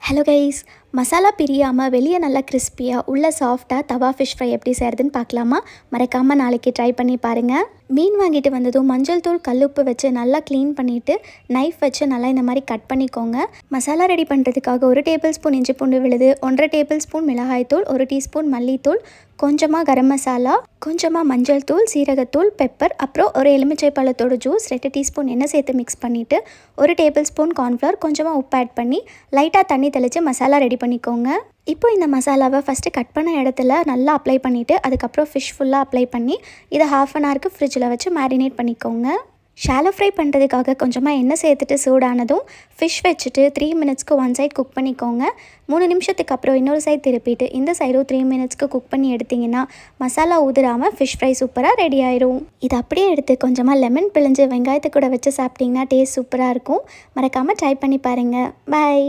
Hello guys, masala பிரியாமல் வெளியே நல்லா கிறிஸ்பியாக உள்ள சாஃப்டாக தவா ஃபிஷ் ஃப்ரை எப்படி செய்கிறதுன்னு பார்க்கலாமா? மறக்காமல் நாளைக்கு ட்ரை பண்ணி பாருங்கள். மீன் வாங்கிட்டு வந்ததும் மஞ்சள் தூள் கல்லுப்பு வச்சு நல்லா க்ளீன் பண்ணிவிட்டு நைஃப் வச்சு நல்லா இந்த மாதிரி கட் பண்ணிக்கோங்க. மசாலா ரெடி பண்ணுறதுக்காக 1 டேபிள் ஸ்பூன் இஞ்சி பூண்டு விழுது, 1.5 டேபிள் ஸ்பூன் மிளகாய்த்தூள், 1 டீஸ்பூன் மல்லித்தூள், கொஞ்சமாக கரம் மசாலா, கொஞ்சமாக மஞ்சள் தூள், சீரகத்தூள், பெப்பர், அப்புறம் ஒரு எலுமிச்சை பழத்தோட ஜூஸ், 2 டீஸ்பூன் எண்ணெய் சேர்த்து மிக்ஸ் பண்ணிவிட்டு 1 டேபிள் ஸ்பூன் கார்ன்ஃப்ளவர், கொஞ்சமாக உப்பு ஆட் பண்ணி லைட்டாக தண்ணி தெளித்து மசாலா ரெடி பண்ணிக்கோங்க. இப்போ இந்த மசாலாவை ஃபஸ்ட்டு கட் பண்ண இடத்துல நல்லா அப்ளை பண்ணிவிட்டு அதுக்கப்புறம் ஃபிஷ் ஃபுல்லாக அப்ளை பண்ணி இதை ½ அன் ஹவருக்கு ஃப்ரிட்ஜில் வச்சு மேரினேட் பண்ணிக்கோங்க. ஷாலோ ஃப்ரை பண்ணுறதுக்காக கொஞ்சமாக எண்ணெய் சேர்த்துட்டு சூடானதும் ஃபிஷ் வச்சுட்டு 3 மினிட்ஸ்க்கு 1 சைட் குக் பண்ணிக்கோங்க. 3 நிமிஷத்துக்கு அப்புறம் இன்னொரு சைட் திருப்பிட்டு இந்த சைடும் 3 மினிட்ஸ்க்கு குக் பண்ணி எடுத்திங்கன்னா மசாலா ஊதுராமல் ஃபிஷ் ஃப்ரை சூப்பராக ரெடி ஆயிரும். இது அப்படியே எடுத்து கொஞ்சமாக லெமன் பிழிஞ்சு வெங்காயத்தை கூட வச்சு சாப்பிட்டிங்கன்னா டேஸ்ட் சூப்பராக இருக்கும். மறக்காமல் ட்ரை பண்ணி பாருங்கள். பாய்.